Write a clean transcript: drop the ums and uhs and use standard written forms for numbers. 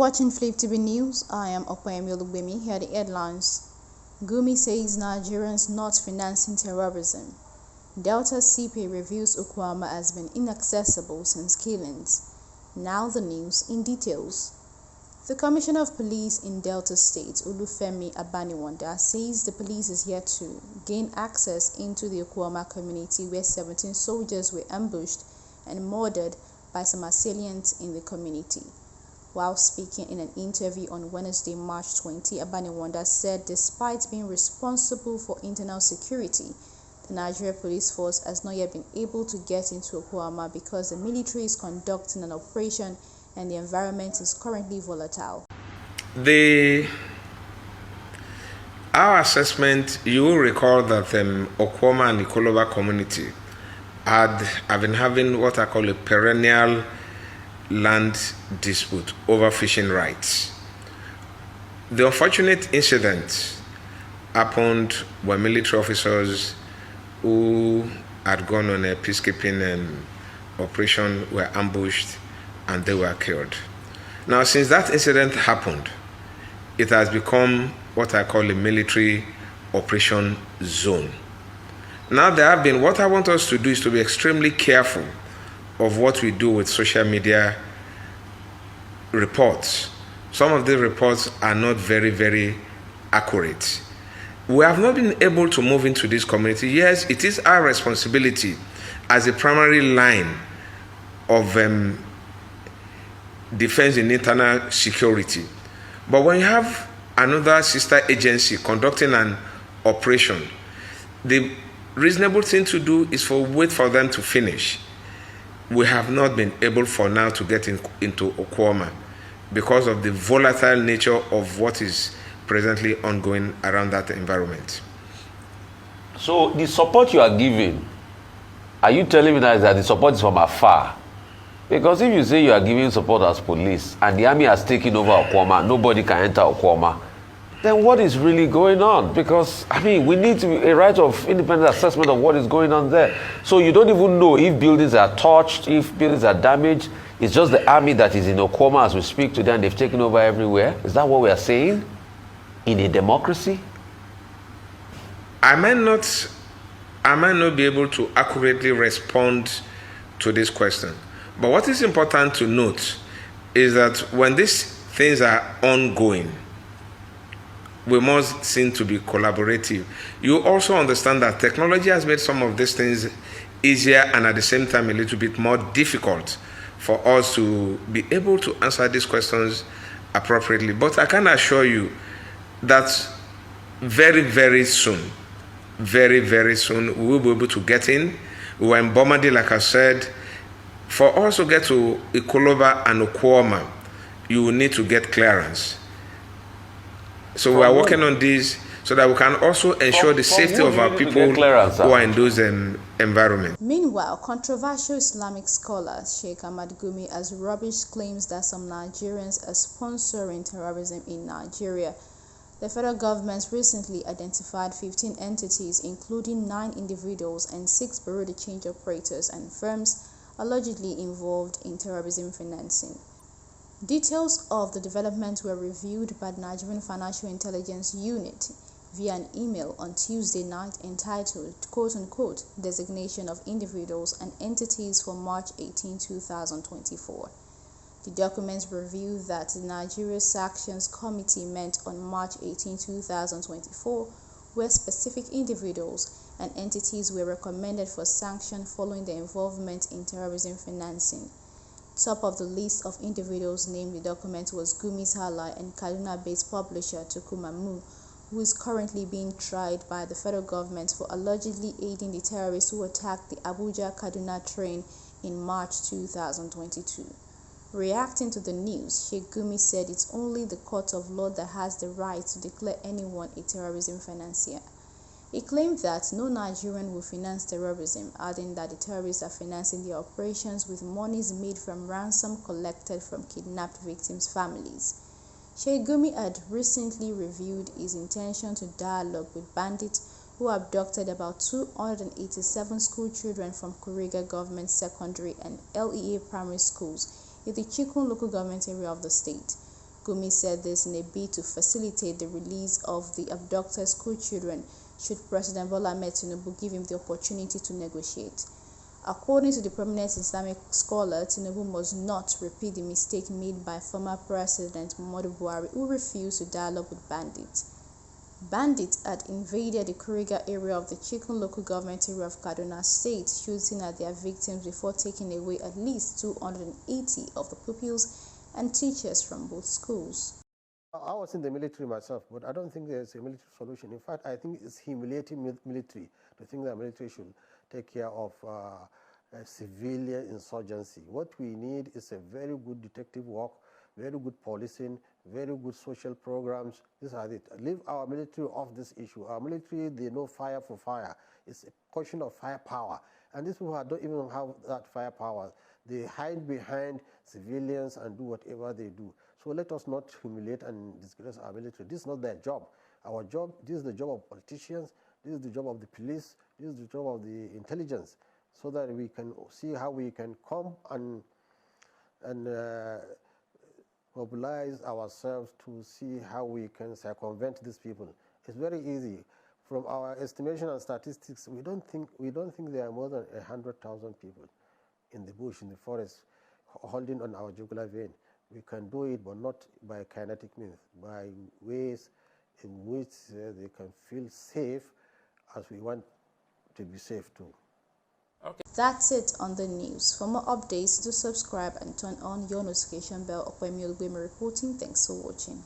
watching Flip TV News. I am Opeyemi Gumi. Here are the headlines. Gumi says Nigerians not financing terrorism. Delta CP reviews Okwama has been inaccessible since killings. Now the news in details. The Commissioner of Police in Delta State, Olufemi Abaniwanda, says the police is yet to gain access into the Okwama community where 17 soldiers were ambushed and murdered by some assailants in the community. While speaking in an interview on Wednesday, March 20, Abaniwanda said despite being responsible for internal security, the Nigeria Police Force has not yet been able to get into Okwama because the military is conducting an operation and the environment is currently volatile. Our assessment, you will recall that Okwama and the Ikolova community have been having what I call a perennial land dispute over fishing rights. The unfortunate incident happened when military officers who had gone on a peacekeeping operation were ambushed and they were killed. Now, since that incident happened, it has become what I call a military operation zone. Now, what I want us to do is to be extremely careful of what we do with social media reports. Some of the reports are not very, very accurate. We have not been able to move into this community. Yes, it is our responsibility as a primary line of defense in internal security. But when you have another sister agency conducting an operation, the reasonable thing to do is wait for them to finish. We have not been able for now to get into Okwama because of the volatile nature of what is presently ongoing around that environment. So the support you are giving, are you telling me that the support is from afar? Because if you say you are giving support as police and the army has taken over Okwama, nobody can enter Okwama, then what is really going on? Because, we need a right of independent assessment of what is going on there. So you don't even know if buildings are touched, if buildings are damaged. It's just the army that is in Okwama as we speak today and they've taken over everywhere. Is that what we are saying? In a democracy? I might not be able to accurately respond to this question. But what is important to note is that when these things are ongoing, we must seem to be collaborative. You also understand that technology has made some of these things easier and at the same time a little bit more difficult for us to be able to answer these questions appropriately. But I can assure you that very, very soon, very, very soon, we will be able to get in. We were in Bomadi, like I said. For us to get to Ikolova and Okwama, you will need to get clearance. So we are working on this so that we can also ensure the safety of our people who are in those environments. Meanwhile, controversial Islamic scholar Sheikh Ahmad Gumi has rubbished claims that some Nigerians are sponsoring terrorism in Nigeria. The federal government recently identified 15 entities, including 9 individuals and 6 bureau de change operators and firms allegedly involved in terrorism financing. Details of the development were reviewed by the Nigerian Financial Intelligence Unit via an email on Tuesday night entitled, quote-unquote, Designation of Individuals and Entities for March 18, 2024. The documents revealed that the Nigeria Sanctions Committee met on March 18, 2024, where specific individuals and entities were recommended for sanction following their involvement in terrorism financing. Top of the list of individuals named in the document was Gumi's ally and Kaduna-based publisher Tukumamu, who is currently being tried by the federal government for allegedly aiding the terrorists who attacked the Abuja-Kaduna train in March 2022. Reacting to the news, Sheikh Gumi said it's only the court of law that has the right to declare anyone a terrorism financier. He claimed that no Nigerian will finance terrorism, adding that the terrorists are financing their operations with monies made from ransom collected from kidnapped victims' families. Sheikh Gumi had recently revealed his intention to dialogue with bandits who abducted about 287 school children from Kuriga Government Secondary and LEA primary schools in the Chikun local government area of the state. Gumi said this in a bid to facilitate the release of the abducted school children should President Bola Ahmed Tinubu give him the opportunity to negotiate. According to the prominent Islamic scholar, Tinubu must not repeat the mistake made by former President Muhammadu Buhari, who refused to dialogue with bandits. Bandits had invaded the Kuriga area of the Chikun local government area of Kaduna State, shooting at their victims before taking away at least 280 of the pupils and teachers from both schools. I was in the military myself, but I don't think there's a military solution. In fact, I think it's humiliating military to think that military should take care of civilian insurgency. What we need is a very good detective work, very good policing, very good social programs. These are it. Leave our military off this issue. Our military, they know fire for fire. It's a question of firepower. And these people don't even have that firepower. They hide behind civilians and do whatever they do. So let us not humiliate and disgrace our military. This is not their job. Our job, this is the job of politicians, this is the job of the police, this is the job of the intelligence, so that we can see how we can come and mobilize ourselves to see how we can circumvent these people. It's very easy. From our estimation and statistics, we don't think there are more than 100,000 people in the bush, in the forest, holding on our jugular vein. We can do it, but not by kinetic means, by ways in which they can feel safe, as we want to be safe too. Okay. That's it on the news. For more updates, do subscribe and turn on your notification bell. Gumi reporting. Thanks for watching.